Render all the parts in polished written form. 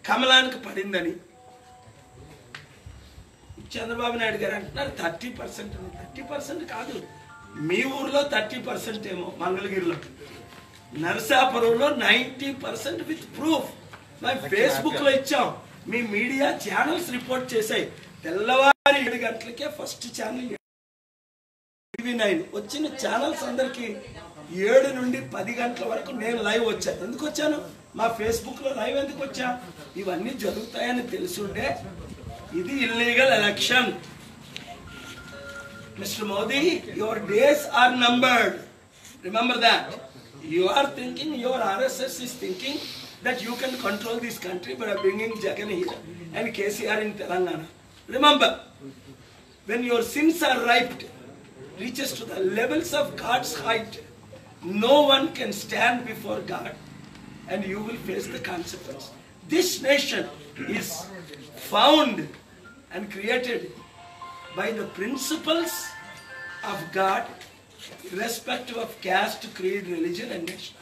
కమలానికి పడిందని చంద్రబాబు నాయుడు గారు అంటున్నారు 30%. 30% కాదు, మీ ఊర్లో 30% ఏమో, మంగళగిరిలో. నరసాపురంలో 90% విత్ ప్రూఫ్. మేము ఫేస్బుక్ లో ఇచ్చాం, మీ మీడియా ఛానల్స్ రిపోర్ట్ చేశాయి. తెల్లవారి 7 గంటలకే ఫస్ట్ ఛానల్ TV9 వచ్చిన ఛానల్స్ అందరికి 7 నుండి 10 గంటల వరకు నేను లైవ్ వచ్చాను. ఎందుకు వచ్చాను? మా ఫేస్బుక్ లో లైవ్ ఎందుకు వచ్చా? ఇవన్నీ జరుగుతాయని తెలుసుంటే ఇది illegal election. Mister Modi, your days are numbered. Remember that. You are thinking, your RSS is thinking that you can control this country by bringing Jagan here and KCR in Telangana. Remember, when your sins are ripe, reaches to the levels of God's height, no one can stand before God and you will face the consequence. This nation is found and created by the principles of God, irrespective of caste, creed, religion and nation.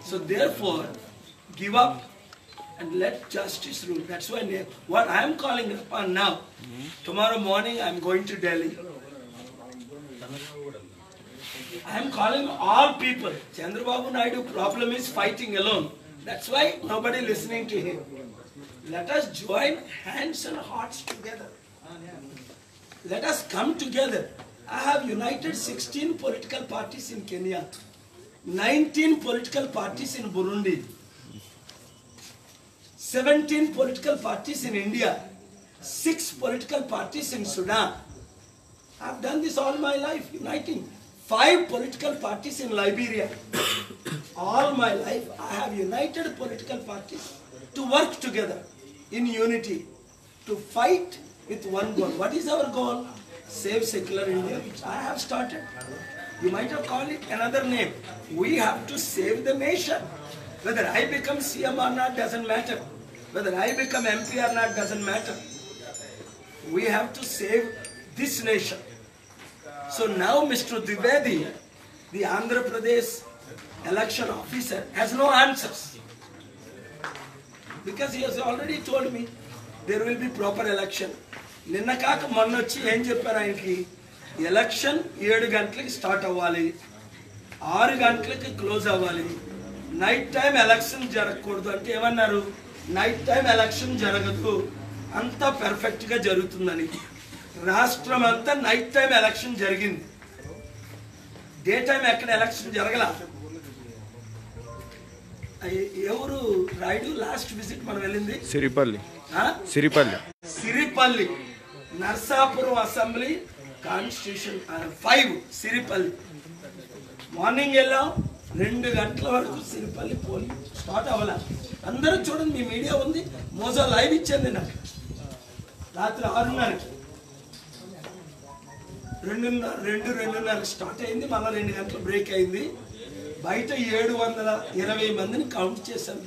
So therefore, give up and let justice rule. That's why what I am calling upon now. Tomorrow morning I am going to Delhi. I am calling all people. Chandrababu Naidu problem is fighting alone. That's why nobody listening to him. Let us join hands and hearts together. Let us come together. I have united 16 political parties in Kenya, 19 political parties in Burundi, 17 political parties in India, 6 political parties in Sudan. I have done this all my life, uniting 5 political parties in Liberia. All my life I have united political parties to work together in unity, to fight with one goal. What is our goal? Save secular India, which I have started. You might have called it another name. We have to save the nation. Whether I become CM or not doesn't matter. Whether I become MP or not doesn't matter. We have to save this nation. So now Mr. Dwivedi, the Andhra Pradesh election officer, has no answers. Because he has already told me there will be proper election. నిన్న కాక మొన్న వచ్చి ఏం చెప్పారు ఆయనకి? Election 7 గంటలకి start అవ్వాలి, 6 గంటలకి క్లోజ్ అవ్వాలి, నైట్ టైం ఎలక్షన్ జరగకూడదు అంటే ఏమన్నారు? నైట్ టైం ఎలక్షన్ జరగదు, అంతా పర్ఫెక్ట్ గా జరుగుతుందని. రాష్ట్రం అంతా నైట్ టైం ఎలక్షన్ జరిగింది, డే టైం ఎక్కడ ఎలక్షన్ జరగల. ఎవరు రాయుడు లాస్ట్ విజిట్ మనం వెళ్ళింది? Siripalli Narsapuram assembly constitution 5 Siripalli. Morning వెళ్ళాం, 2 గంటల వరకు సిరిపల్లి పోలింగ్ స్టార్ట్ అవ్వాల. అందరూ చూడండి, మీ మీడియా ఉంది, మోజో లైవ్ ఇచ్చింది నాకు రాత్రి 6:30కి. 2:30 స్టార్ట్ అయింది, మళ్ళీ 2 గంటలు బ్రేక్ అయింది. బయట 720 మందిని కౌంట్ చేశాను.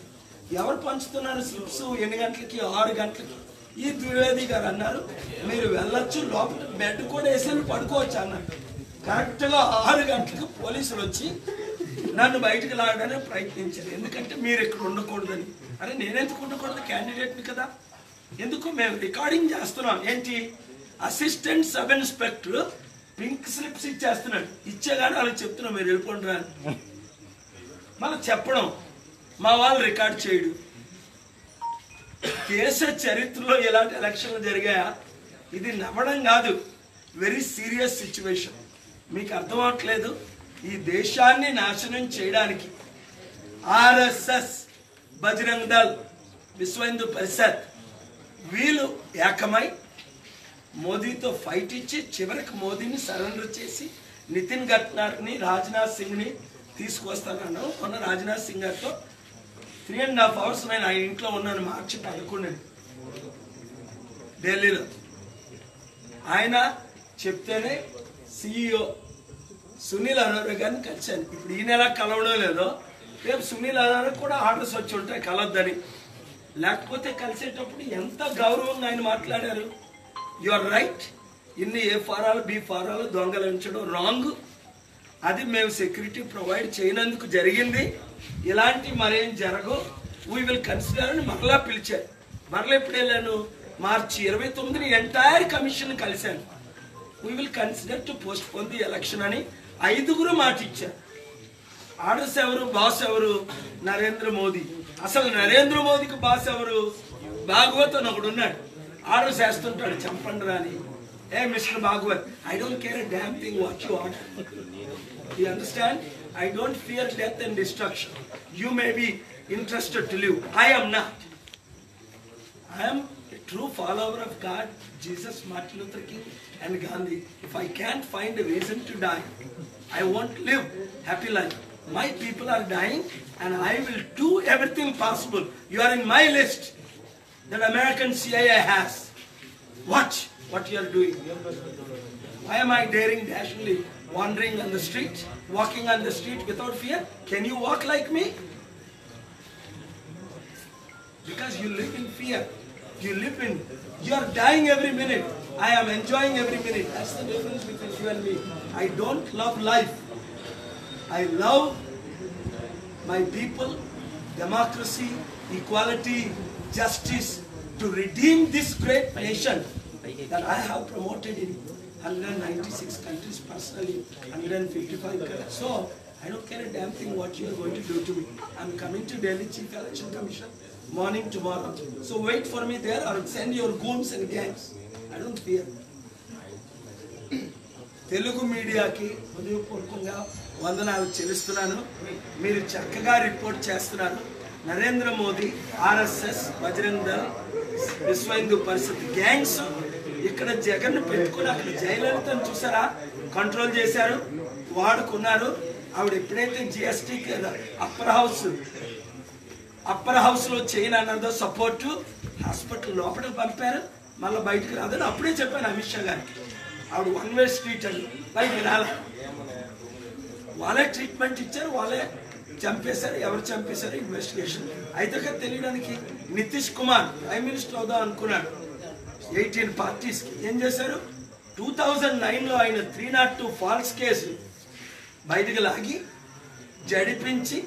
ఎవరు పంచుతున్నారు స్లిప్స్? 8 గంటలకి 6 గంటలకి. ఈ ద్వివేది గారు అన్నారు మీరు వెళ్ళొచ్చు, లోపల బెడ్ కూడా వేసి పడుకోవచ్చు అన్నారు. కరెక్ట్గా 6 గంటలకు పోలీసులు వచ్చి నన్ను బయటకు లాగడానికి ప్రయత్నించారు. ఎందుకంటే మీరు ఇక్కడ ఉండకూడదని. అరే నేనెందుకు ఉండకూడదు? క్యాండిడేట్ని కదా. ఎందుకు? మేము రికార్డింగ్ చేస్తున్నాం. ఏంటి? Assistant sub inspector pink slips ఇచ్చేస్తున్నాడు. ఇచ్చేగానే వాళ్ళకి చెప్తున్నాం మీరు వెళ్ళిపోండి రా. మనం చెప్పడం, మా వాళ్ళు రికార్డ్ చేయడు. దేశ చరిత్రలో ఎలాంటి ఎలక్షన్లు జరిగాయా? ఇది నమ్మడం కాదు, వెరీ సీరియస్ సిచ్యువేషన్. మీకు అర్థం అవట్లేదు. ఈ దేశాన్ని నాశనం చేయడానికి ఆర్ఎస్ఎస్, బజరంగ్ దళ్, విశ్వ హిందూ పరిషత్ వీళ్ళు ఏకమై మోదీతో ఫైట్ ఇచ్చి చివరికి మోదీని సరెండర్ చేసి నితిన్ గడ్కరీని, రాజ్నాథ్ సింగ్ని తీసుకొస్తానన్నాను. మొన్న రాజ్నాథ్ సింగ్ గారితో 3.5 hours నేను ఆయన ఇంట్లో ఉన్నాను. మార్చి 11 ఢిల్లీలో. ఆయన చెప్తేనే CEO సునీల్ అరోరా గారిని కలిశాను. ఇప్పుడు ఈ నెల కలవడం లేదో, రేపు సునీల్ అరోరా కూడా ఆర్డర్స్ వచ్చి ఉంటాయి కలవద్దని. లేకపోతే కలిసేటప్పుడు ఎంత గౌరవంగా ఆయన మాట్లాడారు. యు ఆర్ రైట్, ఇన్ని A ఫారాలు B ఫారాలు దొంగలించడం రాంగ్. అది మేము సెక్యూరిటీ ప్రొవైడ్ చేయనందుకు జరిగింది. ఇలాంటి మరేం జరగవు, వీ విల్ కన్సిడర్ అని మరలా పిలిచారు. మరలా ఎప్పుడు వెళ్ళాను? మార్చి 29ని ఎంటైర్ కమిషన్ కలిశాను. We will consider to post phone the election అని 5 మాట ఇచ్చారు. ఆర్డర్స్ ఎవరు? బాస్ ఎవరు? నరేంద్ర మోదీ. అసలు నరేంద్ర మోదీకి బాస్ ఎవరు? భాగవత్ అని ఒకడు ఉన్నాడు. ఆర్డర్స్ వేస్తుంటాడు, చంపండి రాని. Hey mister Bhagwat, I don't care a damn thing what you order. You understand? I don't fear death and destruction. You may be interested to live. I am not. I am a true follower of God, Jesus, Martin Luther King and Gandhi. If I can't find a reason to die, I won't live happy life. My people are dying and I will do everything possible. You are in my list that American CIA has. Watch what you are doing. Why am I daring dashingly wandering on the street, walking on the street without fear? Can you walk like me? Because you live in fear. You are dying every minute. I am enjoying every minute. That's the difference between you and me. I don't love life. I love my people, democracy, equality, justice, to redeem this great nation that I have promoted in 196 countries personally, 155 countries. So, I don't care a damn thing what you are going to do to me. I'm coming to Delhi Chief Election Commission morning tomorrow. So wait for me there or send your goons and gangs. I don't fear. Telugu మీడియాకి హృదయపూర్వకంగా వందనాలు చెల్లిస్తున్నాను. మీరు చక్కగా report చేస్తున్నారు. Narendra Modi, RSS, Bajrang Dal, విశ్వ Hindu Parishad gangs ఇక్కడ జగన్ పెట్టుకుని అక్కడ జయలలితను చూసారా కంట్రోల్ చేశారు, వాడుకున్నారు. ఆవిడ ఎప్పుడైతే జిఎస్టీ అప్పర్ హౌస్ లో చేయను అన్నదో సపోర్టు హాస్పిటల్ లోపలికి పంపారు, మళ్ళీ బయటకు రాదని అప్పుడే చెప్పాను అమిత్ షా గారికి. ఆవిడ 1 వే స్ట్రీట్ అని బయటకు రాల. వాళ్ళే ట్రీట్మెంట్ ఇచ్చారు, వాళ్ళే చంపేశారు. ఎవరు చంపేశారు ఇన్వెస్టిగేషన్ అయితే తెలియడానికి. నితీష్ కుమార్ ప్రైమ్ మినిస్టర్ అవుదాం అనుకున్నాడు. 18 పార్టీస్కి ఏం చేశారు? 2009లో ఆయన 302 ఫాల్స్ కేసు బయటకు లాగి జడిపించి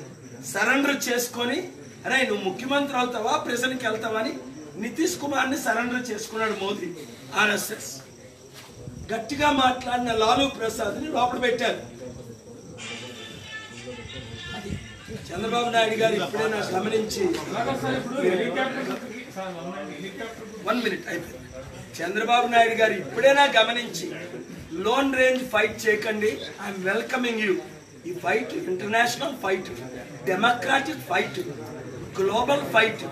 సరెండర్ చేసుకొని, అరే నువ్వు ముఖ్యమంత్రి అవుతావా ప్రజలకు వెళ్తావా అని నితీష్ కుమార్ని సరెండర్ చేసుకున్నాడు మోదీ. ఆర్ఎస్ఎస్ గట్టిగా మాట్లాడిన లాలూ ప్రసాద్ని లోపల పెట్టారు. చంద్రబాబు నాయుడు గారు ఇప్పుడైనా గమనించి 1 మినిట్ అయిపోయింది. చంద్రబాబు నాయుడు గారు ఇప్పుడైనా గమనించి లోన్ రేంజ్ ఫైట్ చేయకండి. I'm welcoming you. ఈ fight international fight, democratic fight, global fight.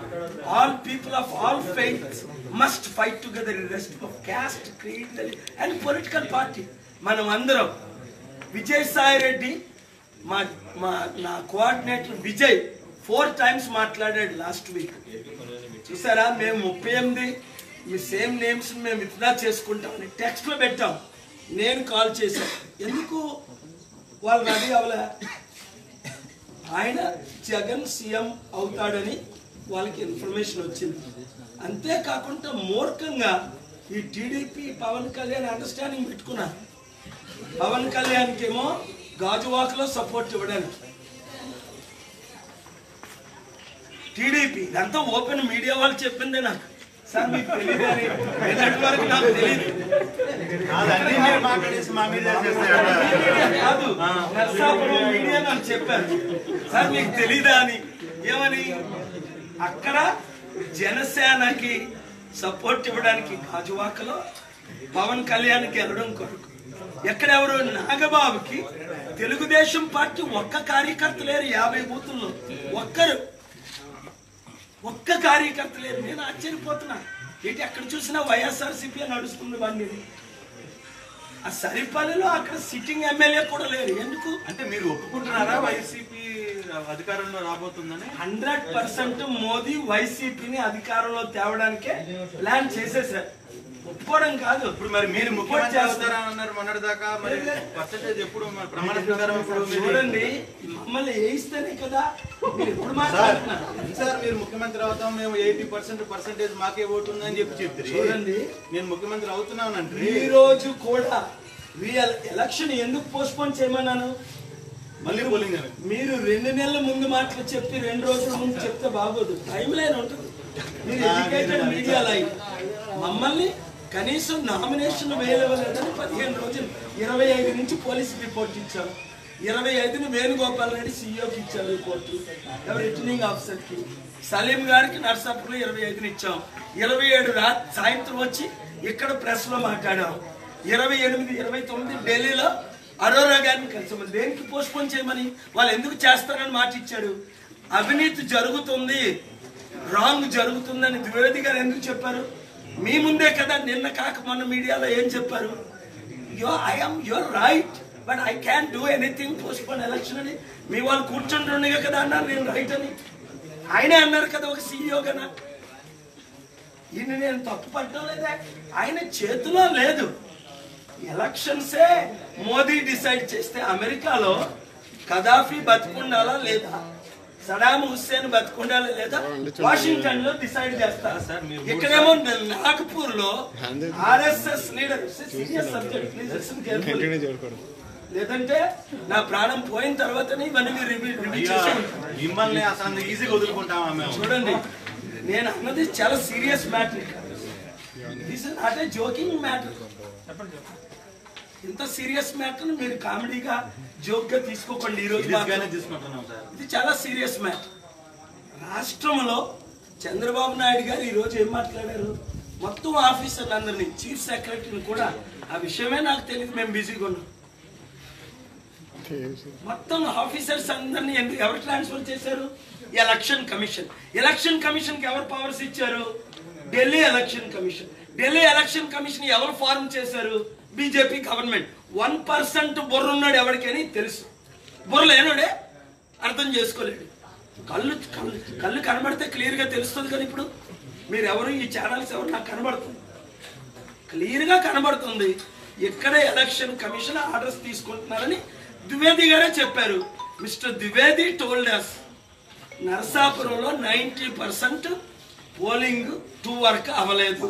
All people of all faiths must fight together irrespective of caste, creed and political party. మనం అందరం. విజయసాయి రెడ్డి నా కోఆర్డినేటర్ విజయ్ 4 times మాట్లాడాడు last week. చూసారా? మేము 38 మీ same names మేము withdraw చేసుకుంటామని టెక్స్ట్లో పెట్టాం. నేను కాల్ చేశాను. ఎందుకు వాళ్ళు రెడీ అవ్వలే? ఆయన జగన్ సీఎం అవుతాడని వాళ్ళకి ఇన్ఫర్మేషన్ వచ్చింది. అంతేకాకుండా మూర్ఖంగా ఈ టీడీపీ పవన్ కళ్యాణ్ అండర్స్టాండింగ్ పెట్టుకున్నారు. పవన్ కళ్యాణ్కి ఏమో గాజువాకలో సపోర్ట్ ఇవ్వడానికి టీడీపీ. ఇదంతా ఓపెన్ మీడియా వాళ్ళు చెప్పిందే నాకు. సార్ మీకు తెలియదు అని వరకు నాకు తెలియదు కాదు, నర్సాపురం మీడియా నాకు చెప్పారు. సార్ మీకు తెలీదా అని. ఏమని? అక్కడ జనసేనకి సపోర్ట్ ఇవ్వడానికి గాజువాకలో పవన్ కళ్యాణ్కి వెళ్ళడం కొరకు. ఎక్కడెవరు? నాగబాబుకి తెలుగుదేశం పార్టీ ఒక్క కార్యకర్త లేరు. 50 బూతుల్లో ఒక్క కార్యకర్త లేరు. నేను ఆశ్చర్యపోతున్నా. ఏంటి అక్కడ చూసినా వైఎస్ఆర్సీపీ నడుస్తుంది బండి. ఆ సరిపల్లిలో అక్కడ సిట్టింగ్ ఎమ్మెల్యే కూడా లేరు. ఎందుకు అంటే మీరు ఒప్పుకుంటున్నారా వైసీపీ అధికారంలో రాబోతుందని? 100% మోదీ వైసీపీని అధికారంలో తేవడానికే ప్లాన్ చేసేసారు. ఒప్పుకోవడం కాదు. ఇప్పుడు మరి మీరు ముఖ్యమంత్రి అవుతారన్నారు మొన్నటి దాకా. మరి పర్సెంటేజ్ ఎప్పుడు ప్రమాణ స్వీకారం చూడండి, మమ్మల్ని వేయిస్తేనే కదా మీరు ఎప్పుడు మాట్లాడుతున్నారు. సార్ మీరు ముఖ్యమంత్రి అవుతాం, మేము 80% మాకే ఓటు ఉందని చెప్తారు. చూడండి, నేను ముఖ్యమంత్రి అవుతున్నానంటే ఈ రోజు కూడా ఎలక్షన్ ఎందుకు పోస్ట్ పోన్ చేయమన్నాను? మళ్ళీ పోలింగ్. మీరు 2 నెలల ముందు మాటలు చెప్పి 2 రోజుల ముందు చెప్తే బాగోదు. టైం లైన్ ఉంటుంది. మీరు ఎడ్యుకేటెడ్ మీడియా లైన్ మమ్మల్ని కనీసం నామినేషన్ వేయలేదని 15 రోజులు 25 నుంచి పోలీసు రిపోర్ట్ ఇచ్చాం. 25ని వేణుగోపాల్ రెడ్డి సీఈఓకి ఇచ్చారు రిపోర్టు, రిటర్నింగ్ ఆఫీసర్కి. సలీం గారికి నర్సాపూర్లో 25ని ఇచ్చాం. 27 సాయంత్రం వచ్చి ఇక్కడ ప్రెస్ లో మాట్లాడాం. 28, 29 ఢిల్లీలో అరోరా గారిని కలిసి దేనికి పోస్ట్ పోన్ చేయమని, వాళ్ళు ఎందుకు చేస్తారని మాట ఇచ్చాడు. అవినీతి జరుగుతుంది, రాంగ్ జరుగుతుందని ద్వివేది గారు ఎందుకు చెప్పారు? మీ ముందే కదా, నిన్న కాక మొన్న మీడియాలో ఏం చెప్పారు? Your right but I can do anything post phone election అని మీ వాళ్ళు కూర్చుంటుండగా కదా అన్నారు నేను రైట్ అని. ఆయనే అన్నారు కదా ఒక సీఈఓ కదా. ఈయన నేను తప్పు పట్టడం లేదా, ఆయన చేతిలో లేదు. ఎలక్షన్సే మోదీ డిసైడ్ చేస్తే అమెరికాలో కదాఫీ బతుకుండాలా లేదా, సడాం హుస్సేన్ బతుకుండాలా లేదా వాషింగ్టన్ లో డిసైడ్ చేస్తారు. ఇక్కడేమో నాగపూర్ లో RSS leader, serious subject please listen carefully, లేదంటే నా ప్రాణం పోయిన తర్వాతనే ఇవన్నీ మీరు రివ్యూ చేసి మిమ్మల్ని అసలు ఈజీగా వదులుకుంటామా మేము? చూడండి, నేను అన్నది చాలా serious matter, this is not a joking matter. ఇంత సీరియస్ మ్యాటర్ మీరు కామెడీగా జోక్ గా తీసుకోకండి. ఈ రోజు ఇది చాలా సీరియస్ మ్యాటర్. రాష్ట్రంలో చంద్రబాబు నాయుడు గారు ఈ రోజు ఏం మాట్లాడారు? మొత్తం ఆఫీసర్లు అందరినీ, చీఫ్ సెక్రటరీని కూడా, ఆ విషయమే నాకు తెలియదు, మేము బిజీగా ఉన్నాం. మొత్తం ఆఫీసర్స్ అందరినీ ఎవరు ట్రాన్స్ఫర్ చేశారు? Election commission. ఎలక్షన్ కమిషన్ కి ఎవరు పవర్స్ ఇచ్చారు? Delhi election commission. Delhi election commission ఎవరు ఫార్మ్ చేశారు? BJP government. 1% బుర్ర ఉన్నాడు ఎవరికని తెలుసు, బుర్ర లేనుడే అర్థం చేసుకోలేడు. కళ్ళు కనబడితే క్లియర్ గా తెలుస్తుంది కదా. ఇప్పుడు మీరు ఎవరు, ఈ ఛానల్స్ ఎవరు, నాకు కనబడుతుంది, క్లియర్ గా కనబడుతుంది. ఎక్కడ ఎలక్షన్ కమిషన్ ఆర్డర్స్ తీసుకుంటున్నారని ద్వివేది గారే చెప్పారు. Mister Dwivedi told us నరసాపురంలో 90% polling 2 వరకు అవ్వలేదు.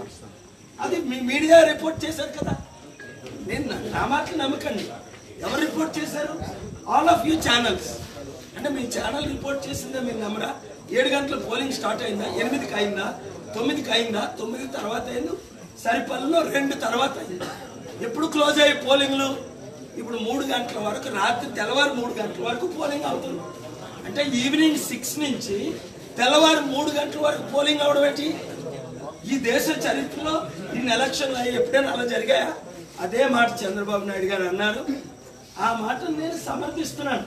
అది మీ మీడియా రిపోర్ట్ చేశారు కదా. నేను నా మాటలు నమ్మకండి. ఎవరు రిపోర్ట్ చేశారు? All of you channels. అంటే మీ ఛానల్ రిపోర్ట్ చేసిందే మీరు నమ్మరా? 7 గంటల పోలింగ్ స్టార్ట్ అయిందా? 8కి అయిందా? 9కి అయిందా? 9 తర్వాత అయింది, సరిపల్లిలో 2 తర్వాత అయింది. ఎప్పుడు క్లోజ్ అయ్యే పోలింగ్లు? ఇప్పుడు 3 గంటల వరకు, రాత్రి తెల్లవారు 3 గంటల వరకు పోలింగ్ అవుతుంది. అంటే ఈవినింగ్ 6 నుంచి తెల్లవారు 3 గంటల వరకు పోలింగ్ అవడం ఏంటి? ఈ దేశ చరిత్రలో ఇన్ని ఎలక్షన్లు అయ్యి ఎప్పుడైనా అలా జరిగాయా? అదే మాట చంద్రబాబు నాయుడు గారు అన్నారు. ఆ మాటను నేను సమర్థిస్తున్నాను.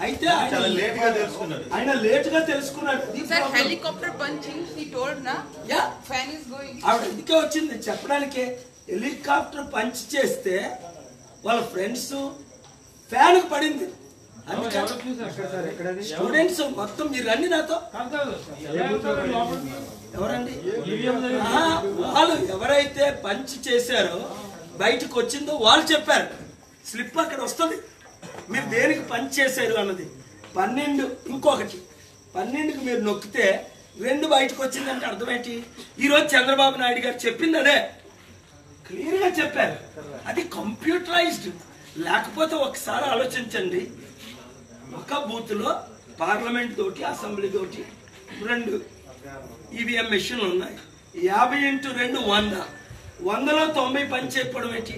అయితే ఆయన లేటుగా తెలుసుకున్నాడు. ఆవిడ ఎందుకే వచ్చింది చెప్పడానికే. హెలికాప్టర్ పంచ్ చేస్తే వాళ్ళ ఫ్రెండ్స్ ఫ్యాన్ పడింది. స్టూడెంట్స్ మొత్తం మీరు రండి నాతో. ఎవరండి వాళ్ళు? ఎవరైతే పంచ్ చేశారో బయటకు వచ్చిందో వాళ్ళు చెప్పారు. స్లిప్ అక్కడ వస్తుంది, మీరు దేనికి పంచ్ చేశారు అన్నది. 12 ఇంకొకటి 12కి మీరు నొక్కితే 2 బయటకు వచ్చిందంటే అర్థం ఏంటి? ఈరోజు చంద్రబాబు నాయుడు గారు చెప్పింది అదే, క్లియర్ గా చెప్పారు. అది కంప్యూటరైజ్డ్. లేకపోతే ఒకసారి ఆలోచించండి, ఒక బూత్ లో పార్లమెంట్ తోటి, అసెంబ్లీ తోటి 2 ఈవీఎం మెషిన్లు ఉన్నాయి. 50x2 100. 100లో 90 పని చేయకపోవడం ఏంటి?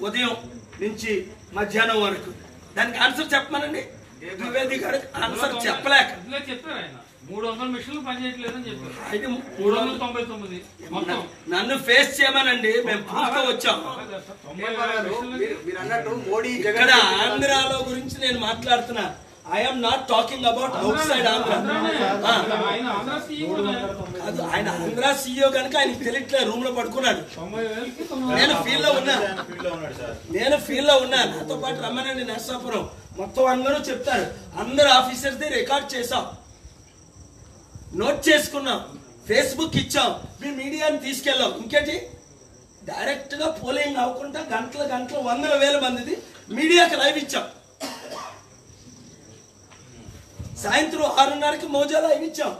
ఉదయం నుంచి మధ్యాహ్నం వరకు. దానికి ఆన్సర్ చెప్పమనండి. ద్వివేది గారు ఆన్సర్ చెప్పలేక 300 మిషన్లు పనిచేయట్లేదని చెప్పారు. 399 నన్ను ఫేస్ చేయమనండి, మేము పూర్తిగా వచ్చాం. ఇక్కడ ఆంధ్రాలో గురించి నేను మాట్లాడుతున్నా. I am not talking about outside Andhra. ఆయన ఆంధ్ర సీఈఓ కనుక ఆయనకి తెలియట్లేదు, రూమ్ లో పడుకున్నాడు. నేను ఫీల్ లో ఉన్నా. నాతో పాటు రమ్మనండి నర్సాపురం. మొత్తం అందరూ చెప్తారు. అందరు ఆఫీసర్స్ ది రికార్డ్ చేసాం, నోట్ చేసుకున్నాం, ఫేస్బుక్ ఇచ్చాం, మీ మీడియాని తీసుకెళ్ళాం. ఇంకేంటి, డైరెక్ట్ గా పోలింగ్ అవ్వకుండా గంటల 100,000 మందిది మీడియాకి లైవ్ ఇచ్చాం. సాయంత్రం 6:30కి మోజా లైవ్ ఇచ్చాం.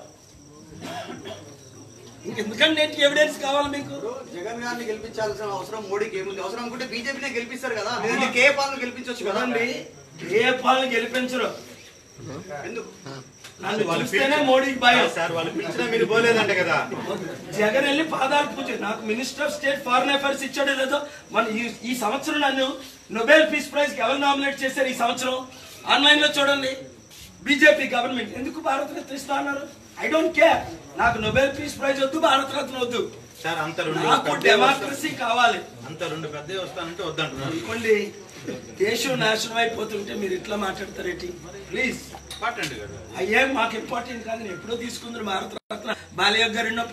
ఇంకెందుకంటే ఏంటి ఎవిడెన్స్ కావాలి మీకు? జగన్ గారిని గెలిపించాల్సిన అవసరం మోడీకి ఏముంది? అవసరం అనుకుంటే బీజేపీనే గెలిపిస్తారు కదా, లేదంటే కేఏ పాల్ని గెలిపించవచ్చు కదండి. కేఏ పాల్ని గెలిపించరు. ఎందుకు? నన్ను చూస్తేనే మోడీకి భయం. సార్ వాళ్ళు పిలిచినా మీరు పోలేదంట కదా. జగన్ వెళ్ళి పాదాలు పూజ. నాకు minister of state foreign affairs ఇచ్చాడో లేదో. మన ఈ సంవత్సరం నన్ను నోబెల్ పీస్ ప్రైజ్ కి ఎవరు నామినేట్ చేశారు ఈ సంవత్సరం? ఆన్లైన్ లో చూడండి. BJP government. ఎందుకు భారత రత్న ఇస్తా అన్నారు? I don't care. నాకు నోబెల్ పీస్ ప్రైజ్ వద్దు, భారత రత్న వద్దు. సార్ అంత నాకు డెమోక్రసీ కావాలి. అంత 2 పెద్దవి వస్తానంటే వద్దంటున్నారు. అనుకోండి, దేశం నాశనం అయిపోతుంటే మీరు ఇట్లా మాట్లాడతారేంటి? ప్లీజ్ ఇంపార్టెంట్ కదా. అయ్యేం మాకు ఇంపార్టెంట్ కాదు. నేను ఎప్పుడో తీసుకుందరు భారత రత్న. బాలయ్య గారు ఉన్నప్పుడు